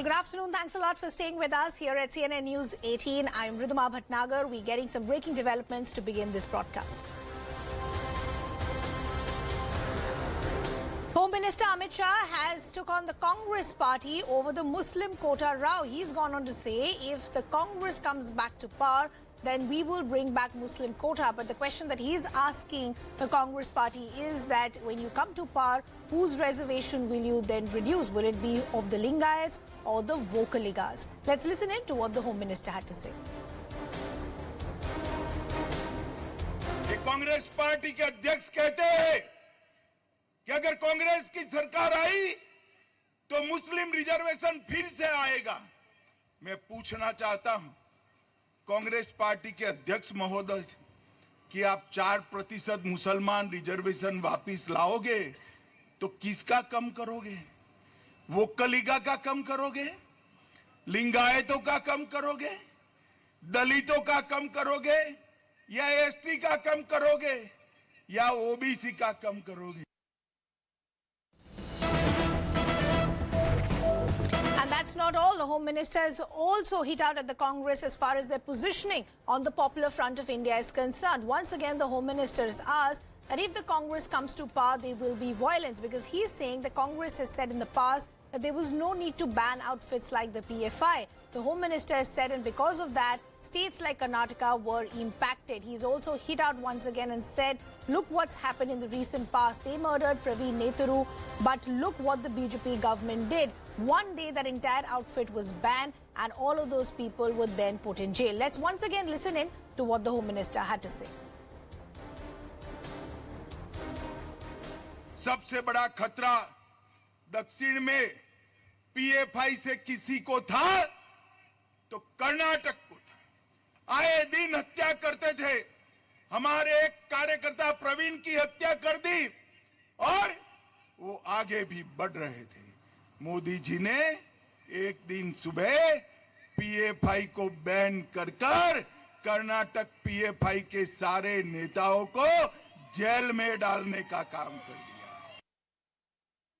Well, good afternoon. Thanks a lot for staying with us here at CNN News 18. I'm Ridhima Bhatnagar. We're getting some breaking developments to begin this broadcast. Home Minister Amit Shah has took on the Congress party over the Muslim quota row. He's gone on to say if the Congress comes back to power, then we will bring back Muslim quota. But the question that he's asking the Congress party is that when you come to power, whose reservation will you then reduce? Will it be of the Lingayats or the Vocaligas? Let's listen in to what the Home Minister had to say. Congress party के अध्यक्ष कहते हैं कि अगर कांग्रेस की सरकार आई तो मुस्लिम reservation फिर से आएगा। मैं पूछना चाहता हूं कांग्रेस पार्टी के अध्यक्ष महोदय कि आप 4% मुसलमान रिजर्वेशन वापस लाओगे तो किसका कम करोगे? वोकलिगा का कम करोगे, लिंगायतों का कम करोगे, दलितों का कम करोगे या एसटी का कम करोगे या ओबीसी का कम करोगे? And that's not all. The Home Minister has also hit out at the Congress as far as their positioning on the Popular Front of India is concerned. Once again, the Home Minister has asked that if the Congress comes to power, there will be violence, because he's saying the Congress has said in the past that there was no need to ban outfits like the PFI. The Home Minister has said, and because of that, states like Karnataka were impacted. He's also hit out once again and said, look what's happened in the recent past. They murdered Praveen Neturu, but look what the BJP government did. One day that entire outfit was banned and all of those people were then put in jail. Let's once again listen in to what the Home Minister had to say. सबसे बड़ा खतरा दक्षिण में PFI से किसी को था तो कर्नाटक को था। आए दिन हत्या करते थे। हमारे एक कार्यकर्ता प्रवीण की हत्या कर दी और वो आगे भी बढ़ रहे थे। मोदी जी ने एक दिन सुबह पीएफआई को बैन कर कर्नाटक पीएफआई के सारे नेताओं को जेल में डालने का काम कर दिया।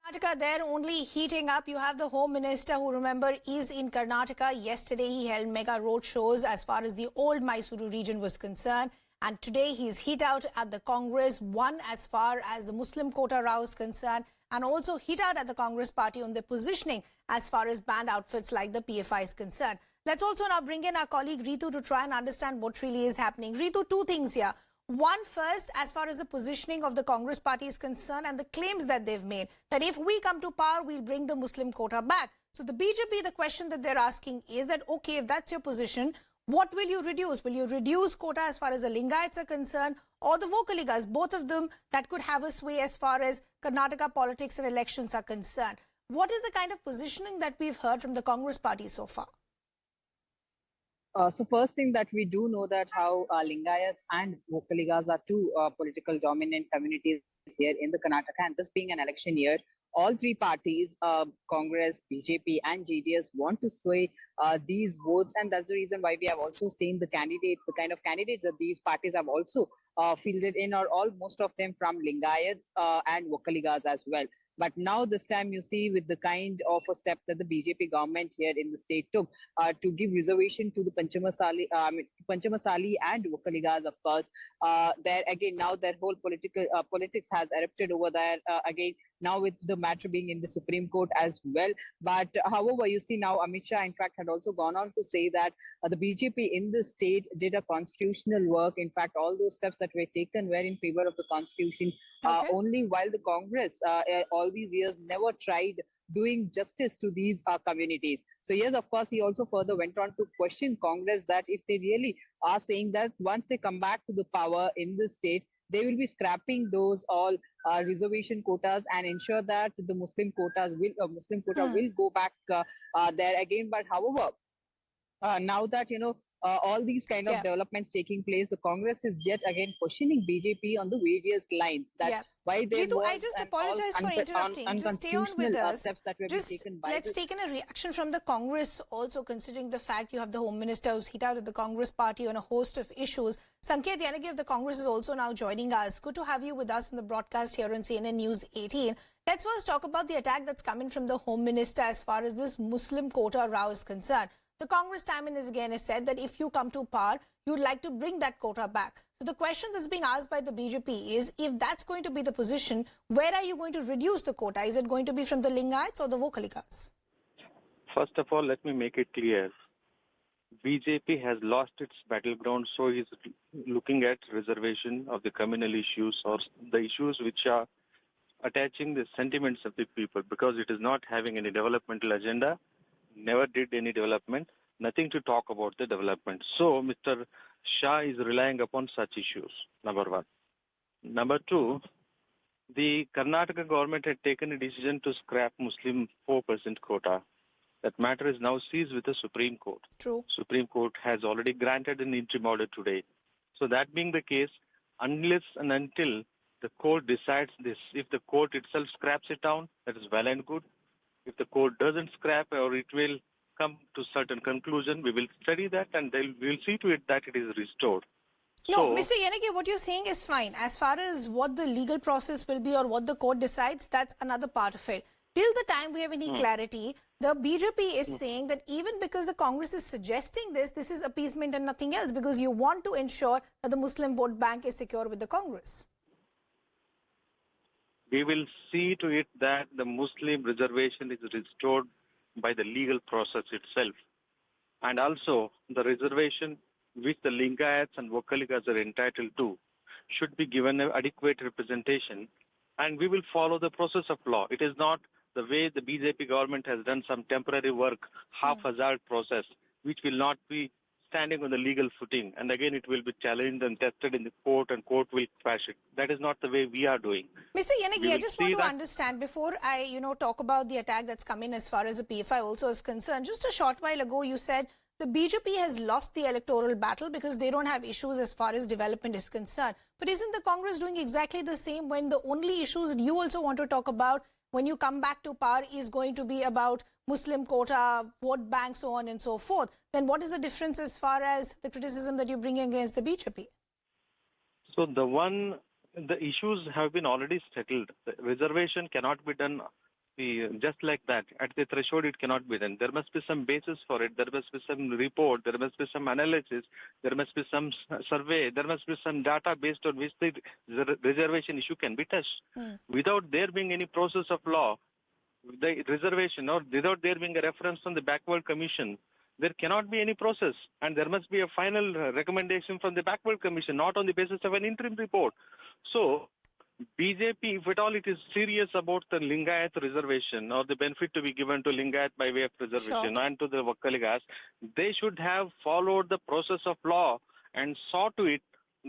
Karnataka, they're only heating up. You have the Home Minister, who, remember, is in Karnataka. Yesterday, he held mega road shows as far as the old Mysuru region was concerned. And today, he's hit out at the Congress, one as far as the Muslim quota row is concerned, and also hit out at the Congress party on their positioning as far as banned outfits like the PFI is concerned. Let's also now bring in our colleague Ritu to try and understand what really is happening. Ritu, two things here. One, first, as far as the positioning of the Congress party is concerned and the claims that they've made, that if we come to power, we'll bring the Muslim quota back. So the BJP, the question that they're asking is that, okay, if that's your position, what will you reduce? Will you reduce quota as far as the Lingayats are concerned or the Vocaligas, both of them that could have a sway as far as Karnataka politics and elections are concerned? What is the kind of positioning that we've heard from the Congress party so far? So first thing that we do know that how Lingayats and Vocaligas are two political dominant communities here in the Karnataka, and this being an election year, all three parties, Congress, BJP and JDS, want to sway these votes, and that's the reason why we have also seen the candidates, the kind of candidates that these parties have also fielded in, or all most of them from Lingayats and Vocaligas as well. But now this time you see with the kind of a step that the BJP government here in the state took to give reservation to the Panchamasali and Vocaligas, of course, there again now their whole politics has erupted over there again. Now with the matter being in the Supreme Court as well. But however, you see now Amit Shah, in fact, had also gone on to say that the BJP in the state did a constitutional work. In fact, all those steps that were taken were in favor of the constitution. Only while the Congress all these years never tried doing justice to these communities. So yes, of course, he also further went on to question Congress that if they really are saying that once they come back to the power in the state, they will be scrapping those all reservation quotas and ensure that the Muslim quota will go back there again. But however, now that all these kind of developments taking place, the Congress is yet again questioning BJP on the various lines that why there Jitu, I was just an all apologize for interrupting. Just stay on with unconstitutional us. steps that were being taken by Let's take in a reaction from the Congress also, considering the fact you have the Home Minister who's hit out at the Congress party on a host of issues. Sanket Yenagi of the Congress is also now joining us. Good to have you with us in the broadcast here on CNN News 18. Let's first talk about the attack that's coming from the Home Minister as far as this Muslim quota row is concerned. The Congress time and again has said that if you come to power, you'd like to bring that quota back. So the question that's being asked by the BJP is, if that's going to be the position, where are you going to reduce the quota? Is it going to be from the Lingayats or the Vocalikas? First of all, let me make it clear. BJP has lost its battleground, so is looking at reservation of the communal issues or the issues which are attaching the sentiments of the people, because it is not having any developmental agenda, never did any development, nothing to talk about the development. So Mr. Shah is relying upon such issues, number one. Number two, the Karnataka government had taken a decision to scrap Muslim 4% quota. That matter is now seized with the Supreme Court. True. Supreme Court has already granted an interim order today. So that being the case, unless and until the court decides this, if the court itself scraps it down, that is well and good. If the court doesn't scrap or it will come to certain conclusion, we will study that and we will see to it that it is restored. No, So, Mr. Yenagi, what you're saying is fine. As far as what the legal process will be or what the court decides, that's another part of it. Till the time we have any clarity, the BJP is saying that even because the Congress is suggesting this, this is appeasement and nothing else, because you want to ensure that the Muslim vote bank is secure with the Congress. we will see to it that the Muslim reservation is restored by the legal process itself. And also, the reservation which the Lingayats and Vocalikas are entitled to should be given an adequate representation, and we will follow the process of law. It is not the way the BJP government has done some temporary work, haphazard process, which will not be standing on the legal footing. And again, it will be challenged and tested in the court, and court will crash it. That is not the way we are doing. Mr. Yenagi, I just want to understand, before I, talk about the attack that's come in as far as the PFI also is concerned, just a short while ago you said the BJP has lost the electoral battle because they don't have issues as far as development is concerned. But isn't the Congress doing exactly the same when the only issues that you also want to talk about when you come back to power is going to be about Muslim quota, vote bank, so on and so forth? Then what is the difference as far as the criticism that you're bringing against the BJP? So the issues have been already settled. The reservation cannot be done just like that. At the threshold, it cannot be done. There must be some basis for it. There must be some report. There must be some analysis. There must be some survey. There must be some data based on which the reservation issue can be touched. Without there being any process of law, the reservation, or without there being a reference on the backward commission, there cannot be any process. And there must be a final recommendation from the backward commission, not on the basis of an interim report. So, BJP, if at all it is serious about the Lingayat reservation or the benefit to be given to Lingayat by way of reservation and to the Vocalikas, they should have followed the process of law and saw to it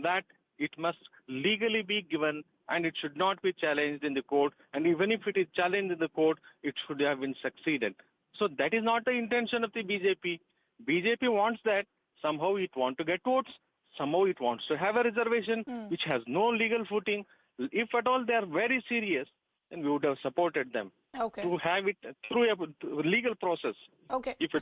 that it must legally be given and it should not be challenged in the court. And even if it is challenged in the court, it should have been succeeded. So that is not the intention of the BJP. BJP wants that. Somehow it wants to get votes. Somehow it wants to have a reservation which has no legal footing. If at all they are very serious, then we would have supported them to have it through a legal process. Okay. If